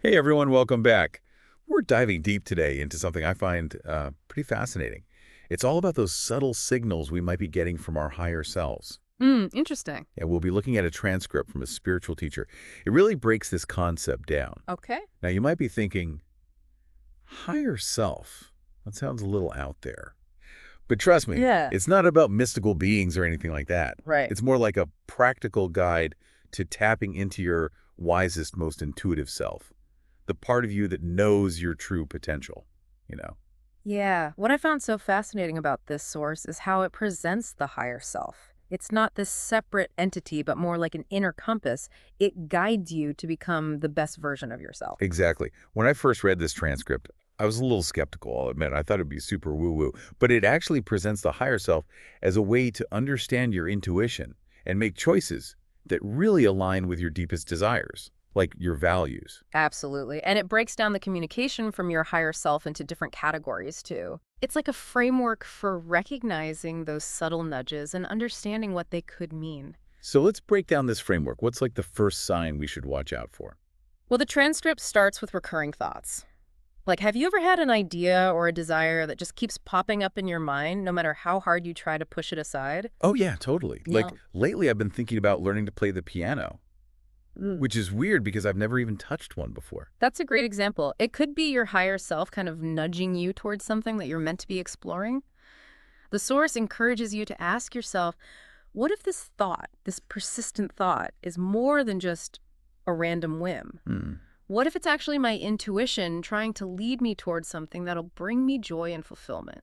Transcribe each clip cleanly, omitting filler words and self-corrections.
Hey everyone, welcome back. We're diving deep today into something I find pretty fascinating. It's all about those subtle signals we might be getting from our higher selves. Interesting. And we'll be looking at a transcript from a spiritual teacher. It really breaks this concept down. Okay. Now, you might be thinking, higher self? That sounds a little out there. But trust me, Yeah. it's not about mystical beings or anything like that. Right. It's more like a practical guide to tapping into your wisest, most intuitive self. The part of you that knows your true potential, you know? Yeah. What I found so fascinating about this source is how it presents the higher self. It's not this separate entity, but more like an inner compass. It guides you to become the best version of yourself. Exactly. When I first read this transcript, I was a little skeptical, I'll admit. I thought it'd be super woo-woo. But it actually presents the higher self as a way to understand your intuition and make choices that really align with your deepest desires, like your values. Absolutely. And it breaks down the communication from your higher self into different categories, too. It's like a framework for recognizing those subtle nudges and understanding what they could mean. So let's break down this framework. What's like the first sign we should watch out for? Well, the transcript starts with recurring thoughts. Like, have you ever had an idea or a desire that just keeps popping up in your mind, no matter how hard you try to push it aside? Oh yeah, totally. Yeah. Like lately I've been thinking about learning to play the piano, Mm. which is weird because I've never even touched one before. That's a great example. It could be your higher self kind of nudging you towards something that you're meant to be exploring. The source encourages you to ask yourself, what if this thought, this persistent thought, is more than just a random whim? Hmm. What if it's actually my intuition trying to lead me towards something that'll bring me joy and fulfillment?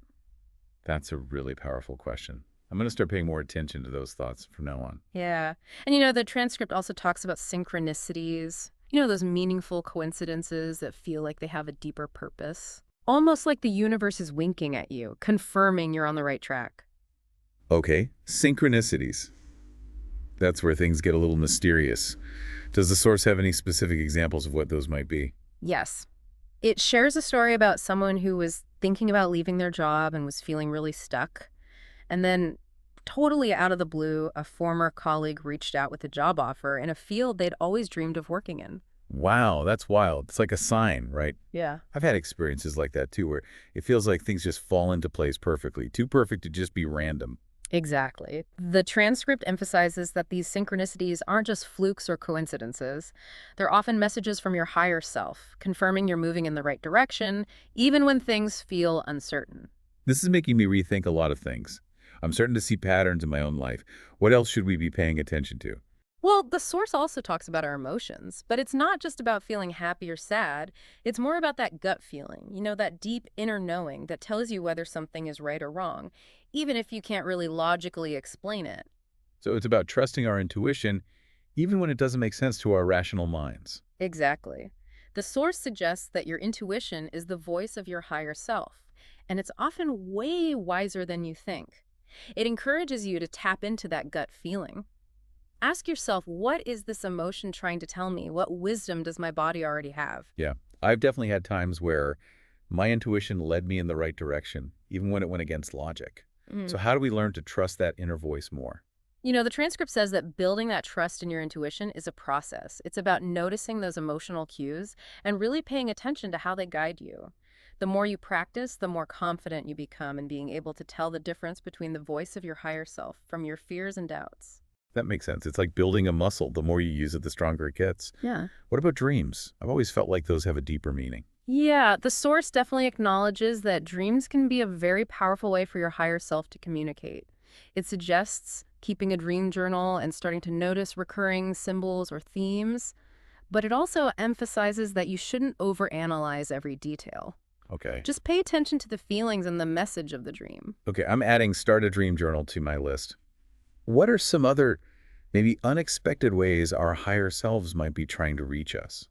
That's a really powerful question. I'm going to start paying more attention to those thoughts from now on. Yeah. And the transcript also talks about synchronicities, those meaningful coincidences that feel like they have a deeper purpose. Almost like the universe is winking at you, confirming you're on the right track. Okay, synchronicities. That's where things get a little mysterious. Does the source have any specific examples of what those might be? Yes. It shares a story about someone who was thinking about leaving their job and was feeling really stuck. And then, totally out of the blue, a former colleague reached out with a job offer in a field they'd always dreamed of working in. Wow, that's wild. It's like a sign, right? Yeah. I've had experiences like that too, where it feels like things just fall into place perfectly. Too perfect to just be random. Exactly. The transcript emphasizes that these synchronicities aren't just flukes or coincidences. They're often messages from your higher self, confirming you're moving in the right direction, even when things feel uncertain. This is making me rethink a lot of things. I'm starting to see patterns in my own life. What else should we be paying attention to? Well, the source also talks about our emotions, but it's not just about feeling happy or sad. It's more about that gut feeling, that deep inner knowing that tells you whether something is right or wrong, even if you can't really logically explain it. So it's about trusting our intuition, even when it doesn't make sense to our rational minds. Exactly. The source suggests that your intuition is the voice of your higher self, and it's often way wiser than you think. It encourages you to tap into that gut feeling. Ask yourself, what is this emotion trying to tell me? What wisdom does my body already have? Yeah, I've definitely had times where my intuition led me in the right direction, even when it went against logic. So how do we learn to trust that inner voice more? The transcript says that building that trust in your intuition is a process. It's about noticing those emotional cues and really paying attention to how they guide you. The more you practice, the more confident you become in being able to tell the difference between the voice of your higher self from your fears and doubts. That makes sense. It's like building a muscle. The more you use it, the stronger it gets. Yeah. What about dreams? I've always felt like those have a deeper meaning. Yeah, the source definitely acknowledges that dreams can be a very powerful way for your higher self to communicate. It suggests keeping a dream journal and starting to notice recurring symbols or themes, but it also emphasizes that you shouldn't overanalyze every detail. Okay. Just pay attention to the feelings and the message of the dream. Okay, I'm adding start a dream journal to my list. What are some other, maybe unexpected ways our higher selves might be trying to reach us?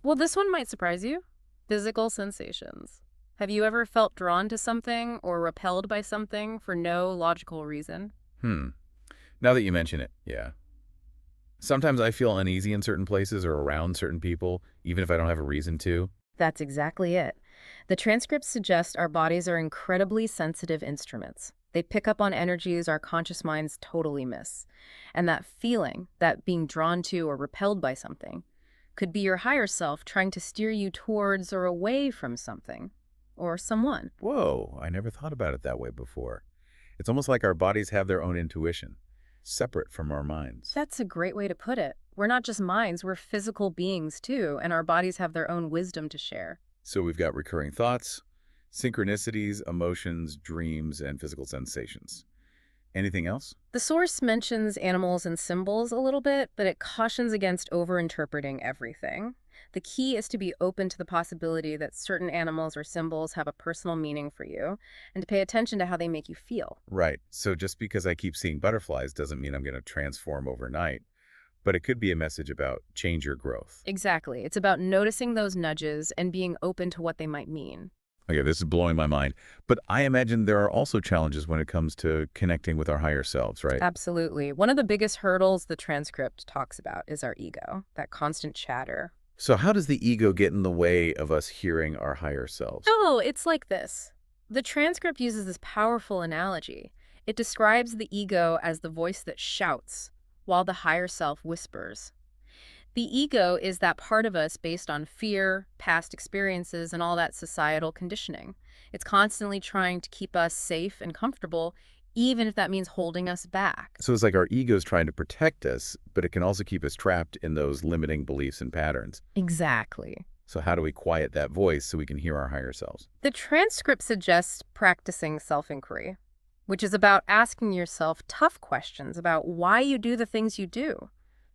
Well, this one might surprise you. Physical sensations. Have you ever felt drawn to something or repelled by something for no logical reason? Now that you mention it, yeah. Sometimes I feel uneasy in certain places or around certain people, even if I don't have a reason to. That's exactly it. The transcripts suggest our bodies are incredibly sensitive instruments. They pick up on energies our conscious minds totally miss. And that feeling, that being drawn to or repelled by something, could be your higher self trying to steer you towards or away from something or someone. Whoa, I never thought about it that way before. It's almost like our bodies have their own intuition, separate from our minds. That's a great way to put it. We're not just minds, we're physical beings too, and our bodies have their own wisdom to share. So we've got recurring thoughts, synchronicities, emotions, dreams, and physical sensations. Anything else? The source mentions animals and symbols a little bit, but it cautions against overinterpreting everything. The key is to be open to the possibility that certain animals or symbols have a personal meaning for you, and to pay attention to how they make you feel. Right. So just because I keep seeing butterflies doesn't mean I'm going to transform overnight, but it could be a message about change or growth. Exactly. It's about noticing those nudges and being open to what they might mean. Okay, this is blowing my mind. But I imagine there are also challenges when it comes to connecting with our higher selves, right? Absolutely. One of the biggest hurdles the transcript talks about is our ego, that constant chatter. So how does the ego get in the way of us hearing our higher selves? Oh, it's like this. The transcript uses this powerful analogy. It describes the ego as the voice that shouts, while the higher self whispers. The ego is that part of us based on fear, past experiences, and all that societal conditioning. It's constantly trying to keep us safe and comfortable, even if that means holding us back. So it's like our ego is trying to protect us, but it can also keep us trapped in those limiting beliefs and patterns. Exactly. So how do we quiet that voice so we can hear our higher selves? The transcript suggests practicing self-inquiry, which is about asking yourself tough questions about why you do the things you do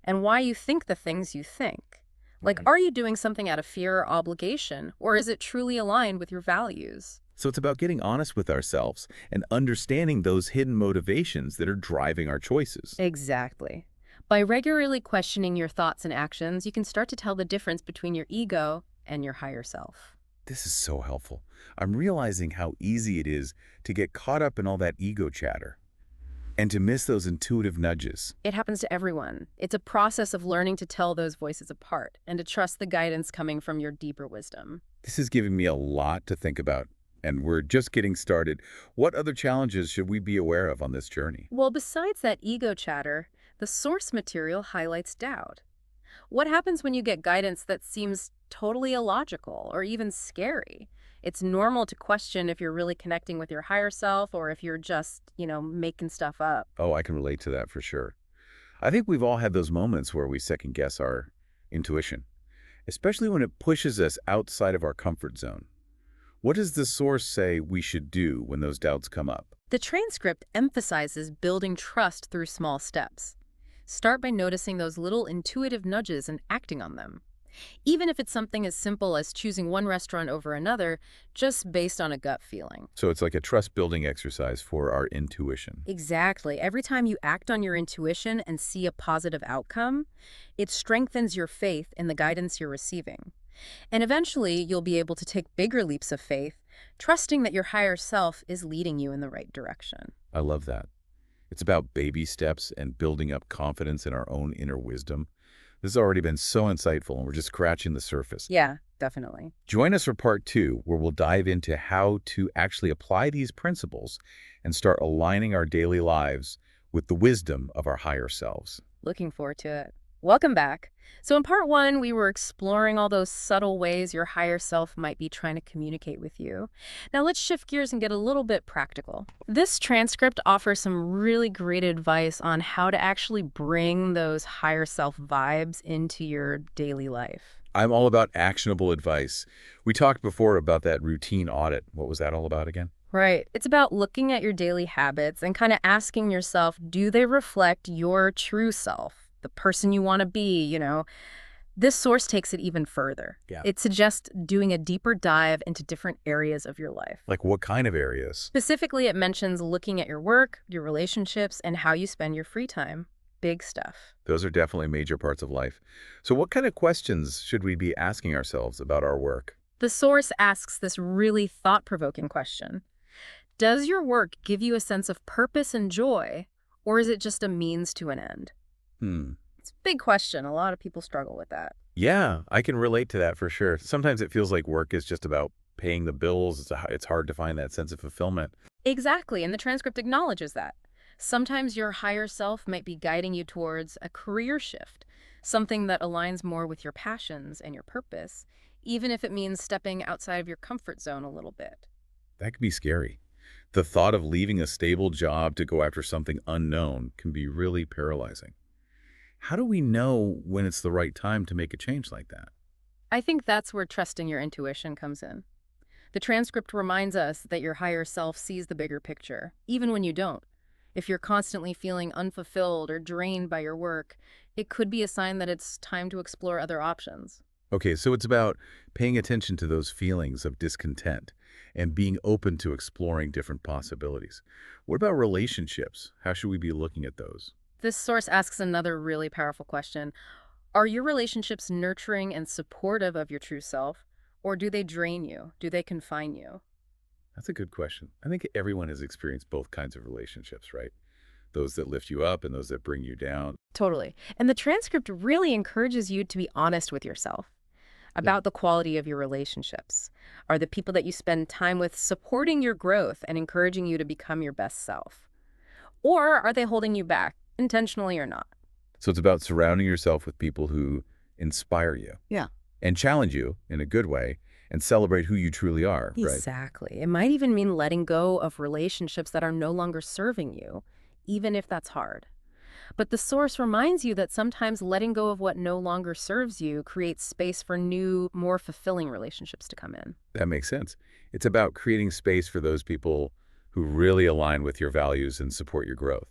and why you think the things you think. Like, Mhm. are you doing something out of fear or obligation, or is it truly aligned with your values? So it's about getting honest with ourselves and understanding those hidden motivations that are driving our choices. Exactly. By regularly questioning your thoughts and actions, you can start to tell the difference between your ego and your higher self. This is so helpful. I'm realizing how easy it is to get caught up in all that ego chatter and to miss those intuitive nudges. It happens to everyone. It's a process of learning to tell those voices apart and to trust the guidance coming from your deeper wisdom. This is giving me a lot to think about, and we're just getting started. What other challenges should we be aware of on this journey? Well, besides that ego chatter, the source material highlights doubt. What happens when you get guidance that seems totally illogical or even scary? It's normal to question if you're really connecting with your higher self or if you're just, making stuff up. Oh, I can relate to that for sure. I think we've all had those moments where we second guess our intuition, especially when it pushes us outside of our comfort zone. What does the source say we should do when those doubts come up? The transcript emphasizes building trust through small steps. Start by noticing those little intuitive nudges and acting on them. Even if it's something as simple as choosing one restaurant over another, just based on a gut feeling. So it's like a trust-building exercise for our intuition. Exactly. Every time you act on your intuition and see a positive outcome, it strengthens your faith in the guidance you're receiving. And eventually, you'll be able to take bigger leaps of faith, trusting that your higher self is leading you in the right direction. I love that. It's about baby steps and building up confidence in our own inner wisdom. This has already been so insightful, and we're just scratching the surface. Yeah, definitely. Join us for part 2, where we'll dive into how to actually apply these principles and start aligning our daily lives with the wisdom of our higher selves. Looking forward to it. Welcome back. So in part 1, we were exploring all those subtle ways your higher self might be trying to communicate with you. Now let's shift gears and get a little bit practical. This transcript offers some really great advice on how to actually bring those higher self vibes into your daily life. I'm all about actionable advice. We talked before about that routine audit. What was that all about again? Right. It's about looking at your daily habits and kind of asking yourself, do they reflect your true self? The person you want to be. This source takes it even further. Yeah. It suggests doing a deeper dive into different areas of your life. Like what kind of areas? Specifically, it mentions looking at your work, your relationships, and how you spend your free time. Big stuff. Those are definitely major parts of life. So what kind of questions should we be asking ourselves about our work? The source asks this really thought-provoking question. Does your work give you a sense of purpose and joy, or is it just a means to an end? It's a big question. A lot of people struggle with that. Yeah, I can relate to that for sure. Sometimes it feels like work is just about paying the bills. It's hard to find that sense of fulfillment. Exactly, and the transcript acknowledges that. Sometimes your higher self might be guiding you towards a career shift, something that aligns more with your passions and your purpose, even if it means stepping outside of your comfort zone a little bit. That could be scary. The thought of leaving a stable job to go after something unknown can be really paralyzing. How do we know when it's the right time to make a change like that? I think that's where trusting your intuition comes in. The transcript reminds us that your higher self sees the bigger picture, even when you don't. If you're constantly feeling unfulfilled or drained by your work, it could be a sign that it's time to explore other options. Okay, so it's about paying attention to those feelings of discontent and being open to exploring different possibilities. What about relationships? How should we be looking at those? This source asks another really powerful question. Are your relationships nurturing and supportive of your true self, or do they drain you? Do they confine you? That's a good question. I think everyone has experienced both kinds of relationships, right? Those that lift you up and those that bring you down. Totally. And the transcript really encourages you to be honest with yourself Yeah. about the quality of your relationships. Are the people that you spend time with supporting your growth and encouraging you to become your best self? Or are they holding you back, intentionally or not? So it's about surrounding yourself with people who inspire you Yeah. and challenge you in a good way and celebrate who you truly are, right? Exactly. It might even mean letting go of relationships that are no longer serving you, even if that's hard. But the source reminds you that sometimes letting go of what no longer serves you creates space for new, more fulfilling relationships to come in. That makes sense. It's about creating space for those people who really align with your values and support your growth.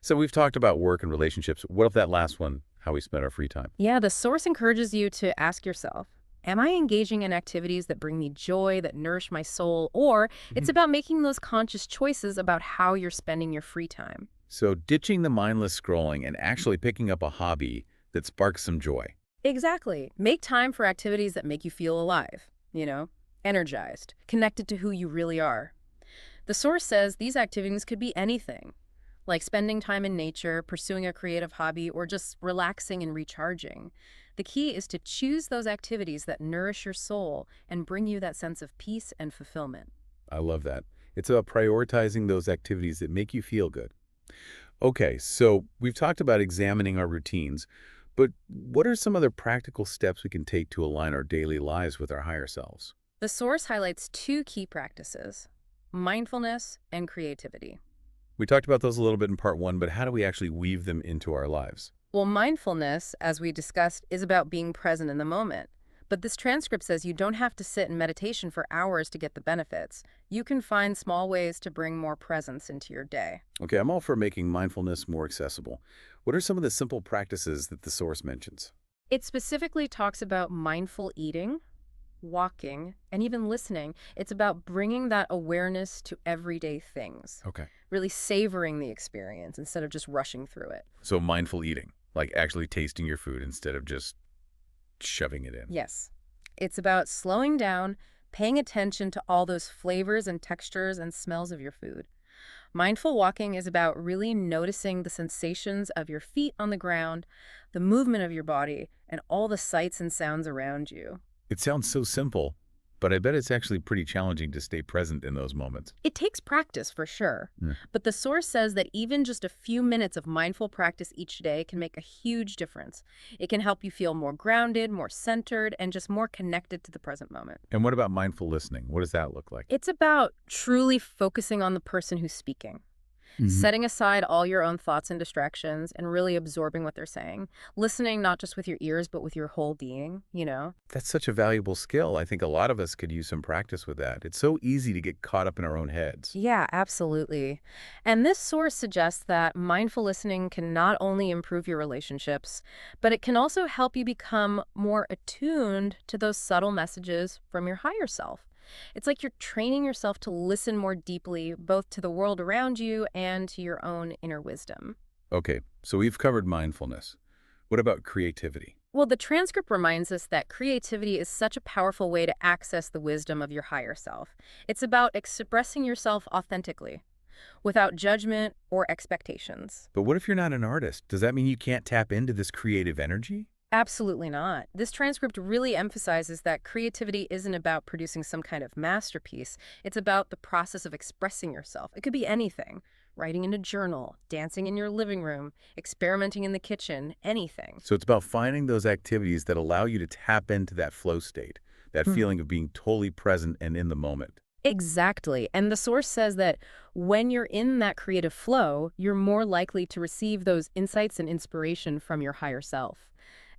So we've talked about work and relationships. What if that last one, how we spend our free time? Yeah, the source encourages you to ask yourself, am I engaging in activities that bring me joy, that nourish my soul? Or it's Mhm. about making those conscious choices about how you're spending your free time. So ditching the mindless scrolling and actually picking up a hobby that sparks some joy. Exactly. Make time for activities that make you feel alive, energized, connected to who you really are. The source says these activities could be anything, like spending time in nature, pursuing a creative hobby, or just relaxing and recharging. The key is to choose those activities that nourish your soul and bring you that sense of peace and fulfillment. I love that. It's about prioritizing those activities that make you feel good. Okay, so we've talked about examining our routines, but what are some other practical steps we can take to align our daily lives with our higher selves? The source highlights two key practices: mindfulness and creativity. We talked about those a little bit in part one, but how do we actually weave them into our lives? Well, mindfulness, as we discussed, is about being present in the moment. But this transcript says you don't have to sit in meditation for hours to get the benefits. You can find small ways to bring more presence into your day. Okay, I'm all for making mindfulness more accessible. What are some of the simple practices that the source mentions? It specifically talks about mindful eating, walking, and even listening. It's about bringing that awareness to everyday things, Okay. really savoring the experience instead of just rushing through it. So mindful eating, like actually tasting your food instead of just shoving it in. Yes. It's about slowing down, paying attention to all those flavors and textures and smells of your food. Mindful walking is about really noticing the sensations of your feet on the ground, the movement of your body, and all the sights and sounds around you. It sounds so simple, but I bet it's actually pretty challenging to stay present in those moments. It takes practice for sure, Yeah. but the source says that even just a few minutes of mindful practice each day can make a huge difference. It can help you feel more grounded, more centered, and just more connected to the present moment. And what about mindful listening? What does that look like? It's about truly focusing on the person who's speaking. Mhm. Setting aside all your own thoughts and distractions and really absorbing what they're saying. Listening not just with your ears, but with your whole being. That's such a valuable skill. I think a lot of us could use some practice with that. It's so easy to get caught up in our own heads. Yeah, absolutely. And this source suggests that mindful listening can not only improve your relationships, but it can also help you become more attuned to those subtle messages from your higher self. It's like you're training yourself to listen more deeply, both to the world around you and to your own inner wisdom. Okay, so we've covered mindfulness. What about creativity? Well, the transcript reminds us that creativity is such a powerful way to access the wisdom of your higher self. It's about expressing yourself authentically, without judgment or expectations. But what if you're not an artist? Does that mean you can't tap into this creative energy? Absolutely not. This transcript really emphasizes that creativity isn't about producing some kind of masterpiece. It's about the process of expressing yourself. It could be anything, writing in a journal, dancing in your living room, experimenting in the kitchen, anything. So it's about finding those activities that allow you to tap into that flow state, that Hmm. feeling of being totally present and in the moment. Exactly. And the source says that when you're in that creative flow, you're more likely to receive those insights and inspiration from your higher self.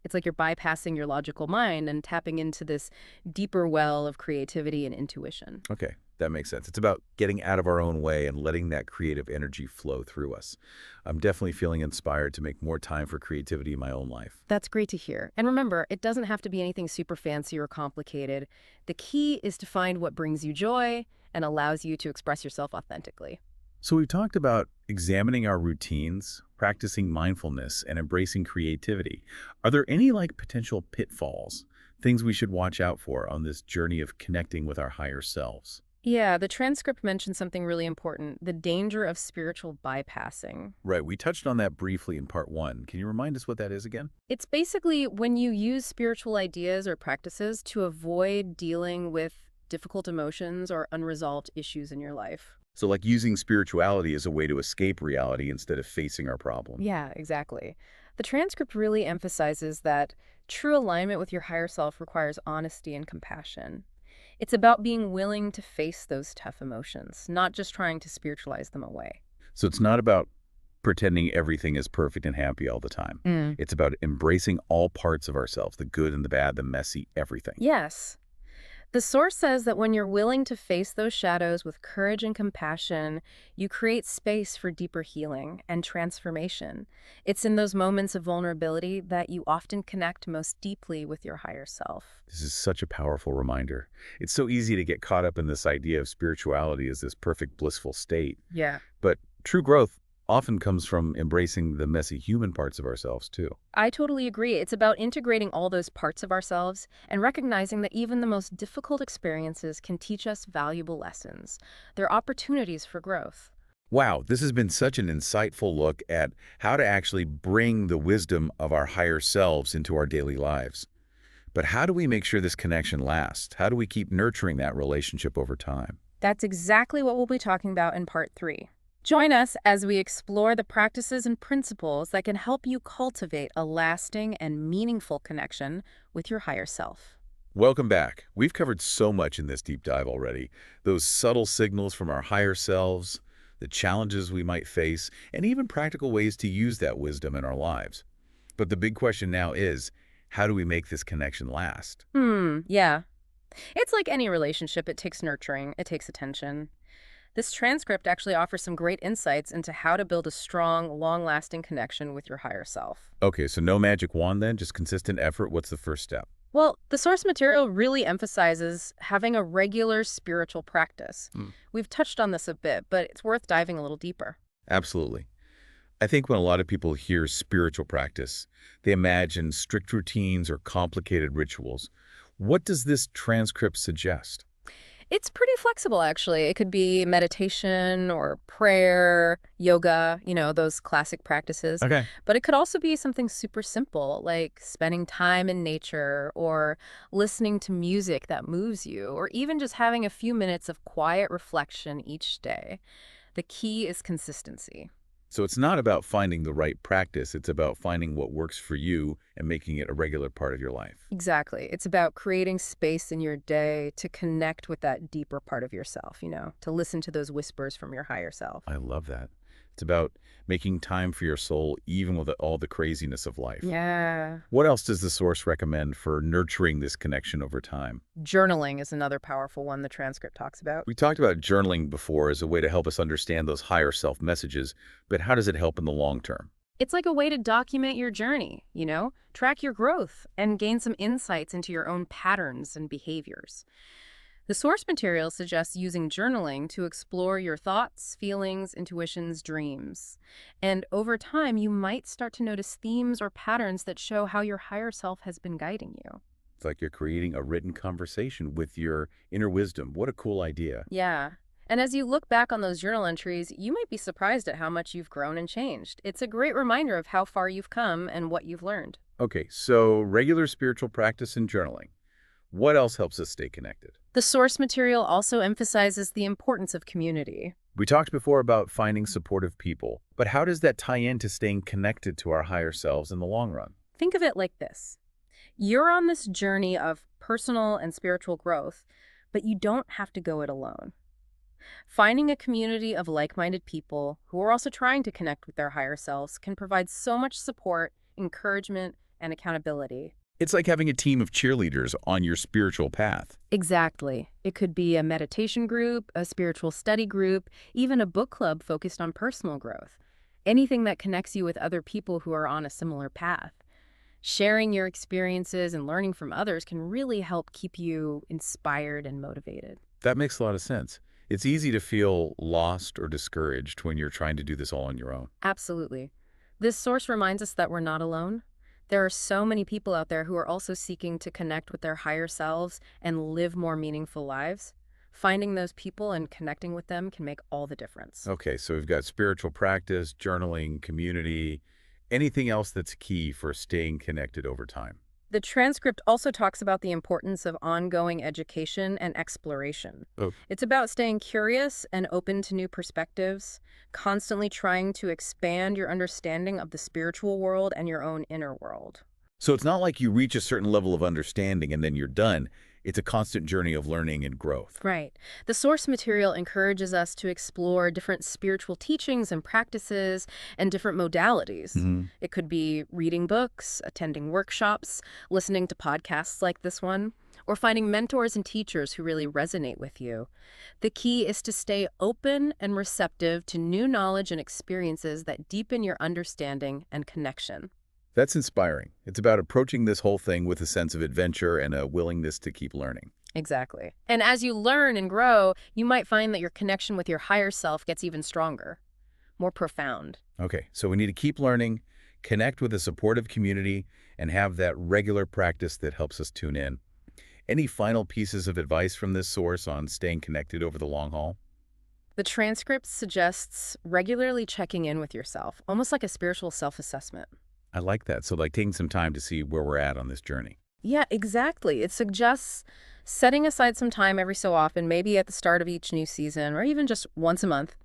It's like you're bypassing your logical mind and tapping into this deeper well of creativity and intuition. Okay, that makes sense. It's about getting out of our own way and letting that creative energy flow through us. I'm definitely feeling inspired to make more time for creativity in my own life. That's great to hear. And remember, it doesn't have to be anything super fancy or complicated. The key is to find what brings you joy and allows you to express yourself authentically. So we've talked about examining our routines, practicing mindfulness, and embracing creativity. Are there any potential pitfalls, things we should watch out for on this journey of connecting with our higher selves? Yeah, the transcript mentions something really important, the danger of spiritual bypassing. Right, we touched on that briefly in part one. Can you remind us what that is again? It's basically when you use spiritual ideas or practices to avoid dealing with difficult emotions or unresolved issues in your life. So using spirituality as a way to escape reality instead of facing our problem. Yeah, exactly. The transcript really emphasizes that true alignment with your higher self requires honesty and compassion. It's about being willing to face those tough emotions, not just trying to spiritualize them away. So it's not about pretending everything is perfect and happy all the time. Mm. It's about embracing all parts of ourselves, the good and the bad, the messy, everything. Yes. The source says that when you're willing to face those shadows with courage and compassion, you create space for deeper healing and transformation. It's in those moments of vulnerability that you often connect most deeply with your higher self. This is such a powerful reminder. It's so easy to get caught up in this idea of spirituality as this perfect, blissful state. Yeah. But true growth often comes from embracing the messy human parts of ourselves, too. I totally agree. It's about integrating all those parts of ourselves and recognizing that even the most difficult experiences can teach us valuable lessons. They're opportunities for growth. Wow, this has been such an insightful look at how to actually bring the wisdom of our higher selves into our daily lives. But how do we make sure this connection lasts? How do we keep nurturing that relationship over time? That's exactly what we'll be talking about in part 3. Join us as we explore the practices and principles that can help you cultivate a lasting and meaningful connection with your higher self. Welcome back. We've covered so much in this deep dive already. Those subtle signals from our higher selves, the challenges we might face, and even practical ways to use that wisdom in our lives. But the big question now is, how do we make this connection last? Yeah. It's like any relationship, it takes nurturing, it takes attention. This transcript actually offers some great insights into how to build a strong, long-lasting connection with your higher self. Okay, so no magic wand then, just consistent effort. What's the first step? Well, the source material really emphasizes having a regular spiritual practice. Hmm. We've touched on this a bit, but it's worth diving a little deeper. Absolutely. I think when a lot of people hear spiritual practice, they imagine strict routines or complicated rituals. What does this transcript suggest? It's pretty flexible, actually. It could be meditation or prayer, yoga, those classic practices. Okay. But it could also be something super simple, like spending time in nature or listening to music that moves you, or even just having a few minutes of quiet reflection each day. The key is consistency. So it's not about finding the right practice, it's about finding what works for you and making it a regular part of your life. Exactly. It's about creating space in your day to connect with that deeper part of yourself, to listen to those whispers from your higher self. I love that. It's about making time for your soul even with all the craziness of life. Yeah. What else does the source recommend for nurturing this connection over time? Journaling is another powerful one the transcript talks about. We talked about journaling before as a way to help us understand those higher self messages, but how does it help in the long term? It's like a way to document your journey, track your growth and gain some insights into your own patterns and behaviors. The source material suggests using journaling to explore your thoughts, feelings, intuitions, dreams. And over time, you might start to notice themes or patterns that show how your higher self has been guiding you. It's like you're creating a written conversation with your inner wisdom. What a cool idea. Yeah. And as you look back on those journal entries, you might be surprised at how much you've grown and changed. It's a great reminder of how far you've come and what you've learned. Okay, so regular spiritual practice and journaling. What else helps us stay connected? The source material also emphasizes the importance of community. We talked before about finding supportive people, but how does that tie into staying connected to our higher selves in the long run? Think of it like this. You're on this journey of personal and spiritual growth, but you don't have to go it alone. Finding a community of like-minded people who are also trying to connect with their higher selves can provide so much support, encouragement, and accountability. It's like having a team of cheerleaders on your spiritual path. Exactly. It could be a meditation group, a spiritual study group, even a book club focused on personal growth. Anything that connects you with other people who are on a similar path. Sharing your experiences and learning from others can really help keep you inspired and motivated. That makes a lot of sense. It's easy to feel lost or discouraged when you're trying to do this all on your own. Absolutely. This source reminds us that we're not alone. There are so many people out there who are also seeking to connect with their higher selves and live more meaningful lives. Finding those people and connecting with them can make all the difference. Okay, so we've got spiritual practice, journaling, community, anything else that's key for staying connected over time. The transcript also talks about the importance of ongoing education and exploration. Oh, It's about staying curious and open to new perspectives, constantly trying to expand your understanding of the spiritual world and your own inner world. so it's not like you reach a certain level of understanding and then you're done. It's a constant journey of learning and growth. Right. The source material encourages us to explore different spiritual teachings and practices and different modalities. Mhm. It could be reading books, attending workshops, listening to podcasts like this one, or finding mentors and teachers who really resonate with you. The key is to stay open and receptive to new knowledge and experiences that deepen your understanding and connection. That's inspiring. It's about approaching this whole thing with a sense of adventure and a willingness to keep learning. Exactly. And as you learn and grow, you might find that your connection with your higher self gets even stronger, more profound. Okay, so we need to keep learning, connect with a supportive community, and have that regular practice that helps us tune in. Any final pieces of advice from this source on staying connected over the long haul? The transcript suggests regularly checking in with yourself, almost like a spiritual self-assessment. I like that. So like taking some time to see where we're at on this journey. Yeah, exactly. It suggests setting aside some time every so often, maybe at the start of each new season, or even just once a month,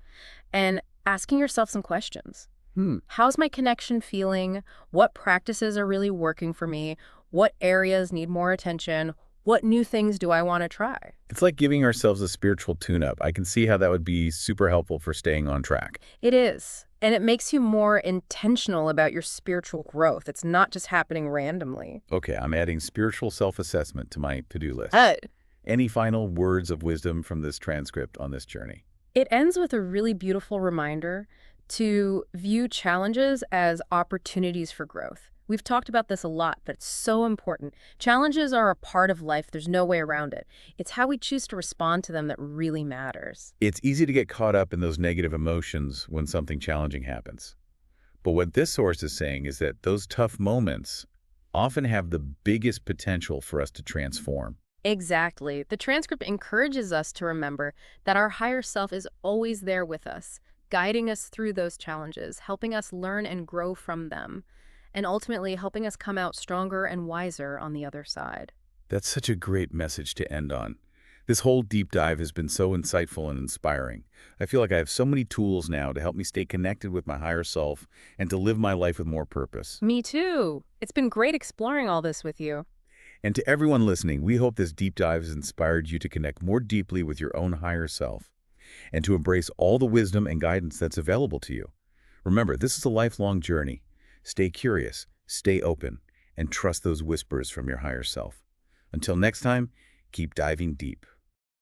and asking yourself some questions. Hmm. How's my connection feeling? What practices are really working for me? What areas need more attention? What new things do I want to try? It's like giving ourselves a spiritual tune-up. I can see how that would be super helpful for staying on track. It is. And it makes you more intentional about your spiritual growth. It's not just happening randomly. Okay, I'm adding spiritual self-assessment to my to-do list. Good. Any final words of wisdom from this transcript on this journey? It ends with a really beautiful reminder to view challenges as opportunities for growth. We've talked about this a lot, but it's so important. Challenges are a part of life. There's no way around it. It's how we choose to respond to them that really matters. It's easy to get caught up in those negative emotions when something challenging happens. But what this source is saying is that those tough moments often have the biggest potential for us to transform. Exactly. The transcript encourages us to remember that our higher self is always there with us, guiding us through those challenges, helping us learn and grow from them, and ultimately helping us come out stronger and wiser on the other side. That's such a great message to end on. This whole deep dive has been so insightful and inspiring. I feel like I have so many tools now to help me stay connected with my higher self and to live my life with more purpose. Me too. It's been great exploring all this with you. And to everyone listening, we hope this deep dive has inspired you to connect more deeply with your own higher self and to embrace all the wisdom and guidance that's available to you. Remember, this is a lifelong journey. Stay curious, stay open, and trust those whispers from your higher self. Until next time, keep diving deep.